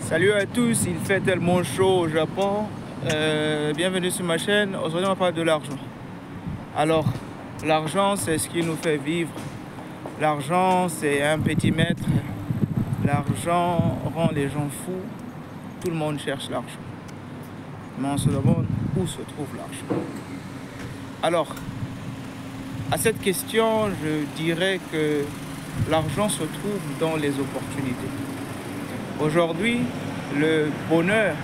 Salut à tous, il fait tellement chaud au Japon. Bienvenue sur ma chaîne. Aujourd'hui, on va parler de l'argent. Alors, l'argent, c'est ce qui nous fait vivre. L'argent, c'est un petit maître. L'argent rend les gens fous. Tout le monde cherche l'argent. Mais on se demande où se trouve l'argent. Alors, à cette question, je dirais que l'argent se trouve dans les opportunités. Aujourd'hui, le bonheur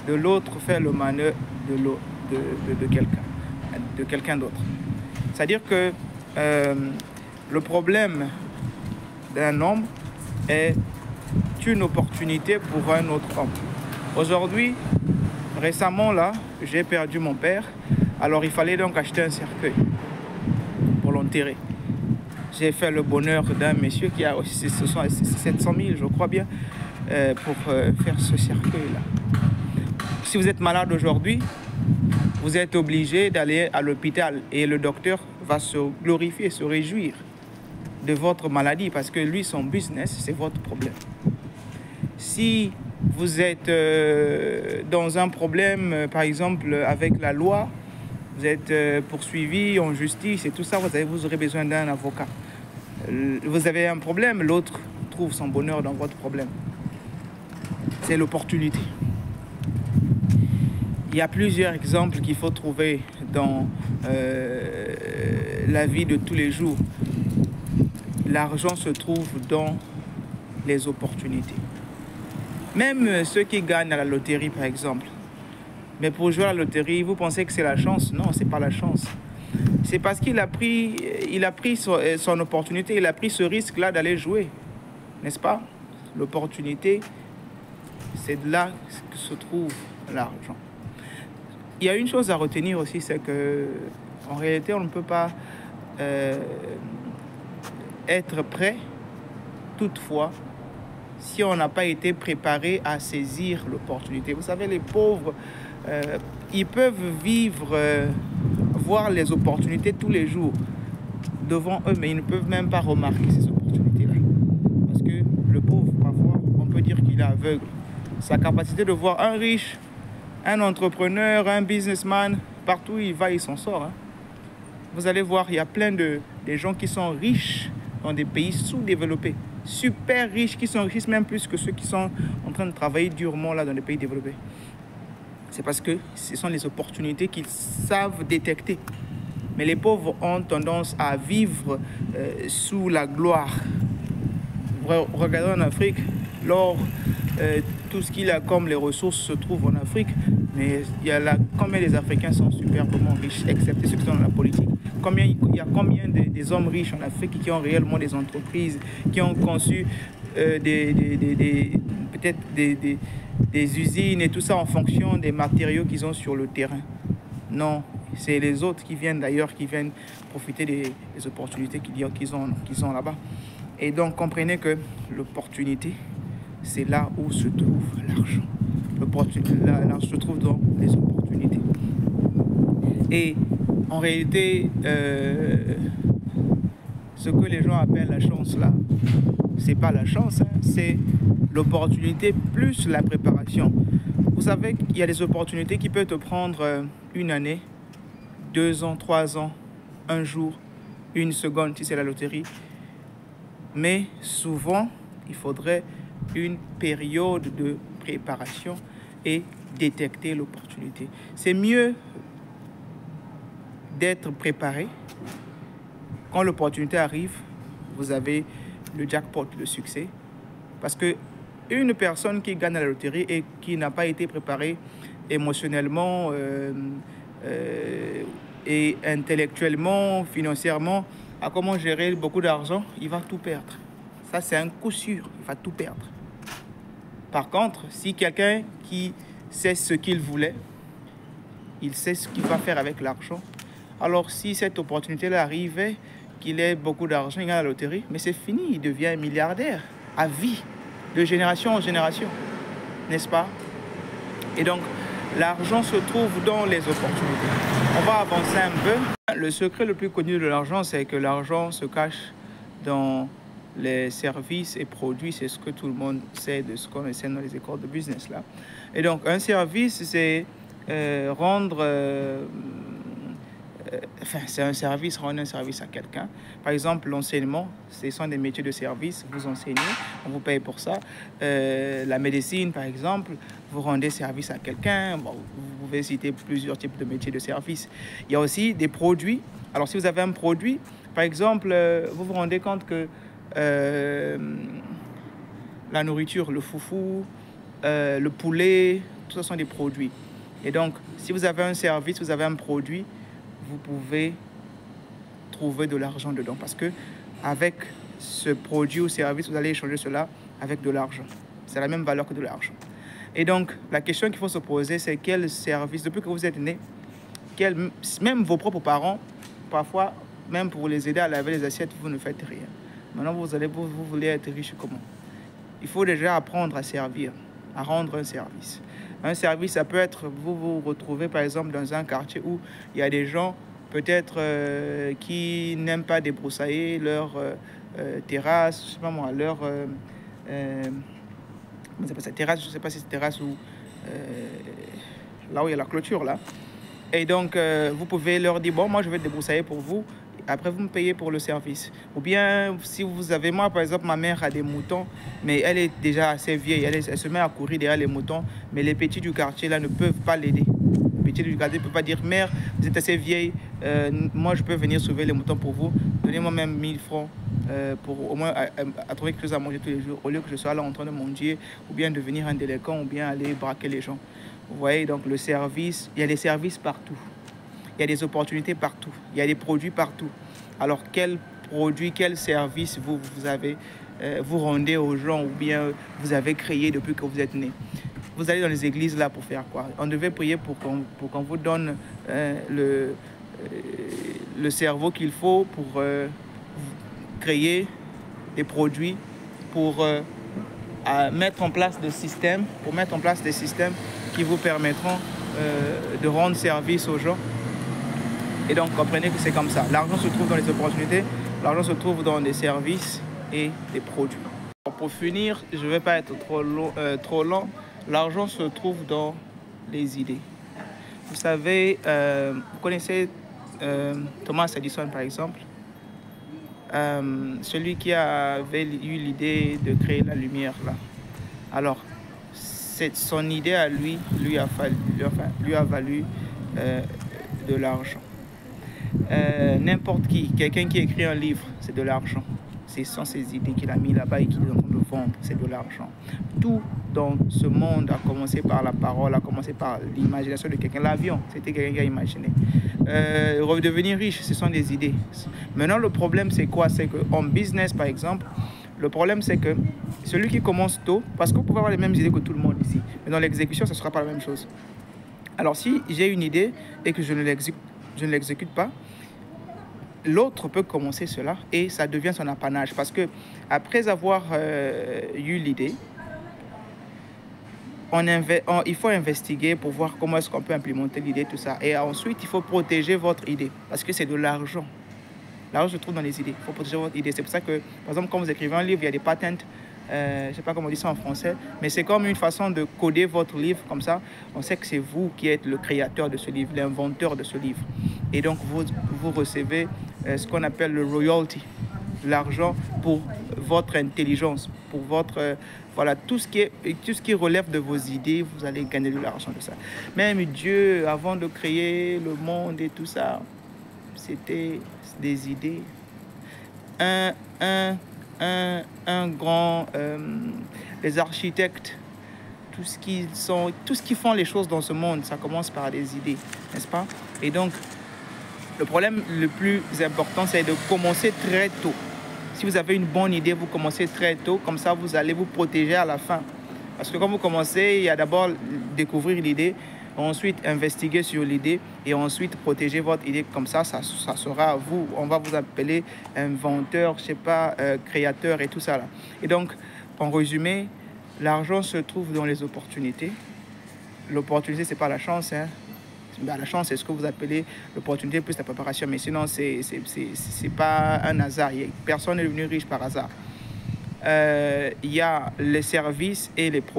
de l'autre fait le malheur de quelqu'un d'autre. C'est-à-dire que le problème d'un homme est une opportunité pour un autre homme. Aujourd'hui, récemment, là, j'ai perdu mon père. Alors, il fallait donc acheter un cercueil pour l'enterrer. J'ai fait le bonheur d'un monsieur qui a aussi 700 000, je crois bien, pour faire ce cercueil-là. Si vous êtes malade aujourd'hui, vous êtes obligé d'aller à l'hôpital et le docteur va se glorifier, se réjouir de votre maladie parce que lui, son business, c'est votre problème. Si vous êtes dans un problème, par exemple, avec la loi, vous êtes poursuivi en justice et tout ça, vous aurez besoin d'un avocat. Vous avez un problème, l'autre trouve son bonheur dans votre problème. C'est l'opportunité. Il y a plusieurs exemples qu'il faut trouver dans la vie de tous les jours. L'argent se trouve dans les opportunités. Même ceux qui gagnent à la loterie, par exemple. Mais pour jouer à la loterie, vous pensez que c'est la chance? Non, ce n'est pas la chance. C'est parce qu'il a pris son opportunité, il a pris ce risque-là d'aller jouer. N'est-ce pas? L'opportunité, c'est de là que se trouve l'argent. Il y a une chose à retenir aussi, c'est que en réalité, on ne peut pas être prêt, toutefois, si on n'a pas été préparé à saisir l'opportunité. Vous savez, les pauvres, ils peuvent vivre, voir les opportunités tous les jours devant eux, mais ils ne peuvent même pas remarquer ces opportunités-là. Parce que le pauvre, parfois, on peut dire qu'il est aveugle. Sa capacité de voir un riche, un entrepreneur, un businessman, partout où il va, il s'en sort. Vous allez voir, il y a plein de gens qui sont riches dans des pays sous-développés, super riches, qui sont riches même plus que ceux qui sont en train de travailler durement là dans les pays développés. C'est parce que ce sont les opportunités qu'ils savent détecter. Mais les pauvres ont tendance à vivre sous la gloire. Regardons en Afrique, tout ce qu'il a comme les ressources se trouve en Afrique. Mais il y a là, combien des Africains sont superbement riches, excepté ceux qui sont dans la politique? Il y a combien des hommes riches en Afrique qui ont réellement des entreprises, qui ont conçu peut-être des usines et tout ça en fonction des matériaux qu'ils ont sur le terrain? Non, c'est les autres qui viennent d'ailleurs, qui viennent profiter des opportunités qu'ils ont là-bas. Et donc, comprenez que l'opportunité, c'est là où se trouve l'argent. L'argent se trouve dans les opportunités. Et en réalité, ce que les gens appellent la chance là, c'est pas la chance, c'est l'opportunité plus la préparation. Vous savez qu'il y a des opportunités qui peuvent te prendre une année, 2 ans, 3 ans, un jour, une seconde si c'est la loterie. Mais souvent, il faudrait une période de préparation et détecter l'opportunité. C'est mieux d'être préparé. Quand l'opportunité arrive, vous avez le jackpot, le succès. Parce que une personne qui gagne à la loterie et qui n'a pas été préparée émotionnellement et intellectuellement, financièrement, à comment gérer beaucoup d'argent, il va tout perdre. Ça, c'est un coup sûr, il va tout perdre. Par contre, si quelqu'un qui sait ce qu'il voulait, il sait ce qu'il va faire avec l'argent, alors si cette opportunité-là arrivait, qu'il ait beaucoup d'argent, il gagne la loterie, mais c'est fini, il devient milliardaire à vie, de génération en génération, n'est-ce pas? Et donc, l'argent se trouve dans les opportunités. On va avancer un peu. Le secret le plus connu de l'argent, c'est que l'argent se cache dans les services et produits, c'est ce que tout le monde sait de ce qu'on enseigne dans les écoles de business là. Et donc, un service, c'est c'est un service, rendre un service à quelqu'un. Par exemple, l'enseignement, ce sont des métiers de service. Vous enseignez, on vous paye pour ça. La médecine, par exemple, vous rendez service à quelqu'un. Bon, vous pouvez citer plusieurs types de métiers de service. Il y a aussi des produits. Alors, si vous avez un produit, par exemple, vous vous rendez compte que la nourriture, le foufou, le poulet, tout ça sont des produits. Et donc, si vous avez un service, vous avez un produit, vous pouvez trouver de l'argent dedans. Parce que avec ce produit ou service, vous allez échanger cela avec de l'argent. C'est la même valeur que de l'argent. Et donc, la question qu'il faut se poser, c'est quel service, depuis que vous êtes né, même vos propres parents, parfois, même pour les aider à laver les assiettes, vous ne faites rien. Maintenant, vous voulez être riche comment? Il faut déjà apprendre à servir, à rendre un service. Un service, ça peut être, vous vous retrouvez par exemple dans un quartier où il y a des gens peut-être qui n'aiment pas débroussailler leur terrasse, je sais pas moi, leur... comment ça s'appelle ça, terrasse, je ne sais pas si c'est terrasse ou là où il y a la clôture là. Et donc, vous pouvez leur dire, bon, moi je vais débroussailler pour vous. Après, vous me payez pour le service. Ou bien, si vous avez... Moi, par exemple, ma mère a des moutons, mais elle est déjà assez vieille. Elle se met à courir derrière les moutons, mais les petits du quartier, là, ne peuvent pas l'aider. Les petits du quartier ne peuvent pas dire, mère, vous êtes assez vieille, moi, je peux venir sauver les moutons pour vous. Donnez-moi même 1000 francs pour au moins à trouver quelque chose à manger tous les jours, au lieu que je sois là en train de manger, ou bien devenir un délinquant, ou bien aller braquer les gens. Vous voyez, donc le service, il y a des services partout. Il y a des opportunités partout. Il y a des produits partout. Alors, quel produit, quel service vous rendez aux gens ou bien vous avez créé depuis que vous êtes né? Vous allez dans les églises là pour faire quoi? On devait prier pour qu'on vous donne le cerveau qu'il faut pour créer des produits, pour mettre en place des systèmes, qui vous permettront de rendre service aux gens. Et donc, comprenez que c'est comme ça. L'argent se trouve dans les opportunités, l'argent se trouve dans des services et des produits. Pour finir, je ne vais pas être trop long. L'argent se trouve dans les idées. Vous savez, vous connaissez Thomas Edison, par exemple, celui qui avait eu l'idée de créer la lumière, là. Alors, son idée à lui a valu de l'argent. N'importe qui, quelqu'un qui écrit un livre, c'est de l'argent. Ce sont ses idées qu'il a mis là-bas et qu'il est en train de vendre, c'est de l'argent. Tout dans ce monde a commencé par la parole, a commencé par l'imagination de quelqu'un. L'avion, c'était quelqu'un qui a imaginé. Redevenir riche, ce sont des idées. Maintenant, le problème, c'est quoi? C'est qu'en business, par exemple, le problème, c'est que celui qui commence tôt, parce que vous pouvez avoir les mêmes idées que tout le monde ici, mais dans l'exécution, ce ne sera pas la même chose. Alors, si j'ai une idée et que je ne l'exécute pas, l'autre peut commencer cela et ça devient son apanage. Parce que après avoir eu l'idée, il faut investiguer pour voir comment est-ce qu'on peut implémenter l'idée, tout ça. Et ensuite, il faut protéger votre idée parce que c'est de l'argent. L'argent se trouve dans les idées. Il faut protéger votre idée. C'est pour ça que, par exemple, quand vous écrivez un livre, il y a des patents. Je ne sais pas comment on dit ça en français, mais c'est comme une façon de coder votre livre, comme ça, on sait que c'est vous qui êtes le créateur de ce livre, l'inventeur de ce livre. Et donc, vous recevez ce qu'on appelle le royalty, l'argent pour votre intelligence, pour votre... voilà, tout ce qui relève de vos idées, vous allez gagner de l'argent de ça. Même Dieu, avant de créer le monde et tout ça, c'était des idées. Un grand... les architectes, tout ce qui font les choses dans ce monde, ça commence par des idées, n'est-ce pas? Et donc, le problème le plus important, c'est de commencer très tôt. Si vous avez une bonne idée, vous commencez très tôt, comme ça, vous allez vous protéger à la fin. Parce que quand vous commencez, il y a d'abord découvrir l'idée, ensuite investiguer sur l'idée et ensuite protéger votre idée. Comme ça, ça sera vous. On va vous appeler inventeur, je sais pas, créateur et tout ça là. Et donc, en résumé, l'argent se trouve dans les opportunités. L'opportunité, c'est pas la chance, hein. Ben, la chance, c'est ce que vous appelez l'opportunité plus la préparation. Mais sinon, c'est pas un hasard. Personne n'est devenu riche par hasard. il y a les services et les produits.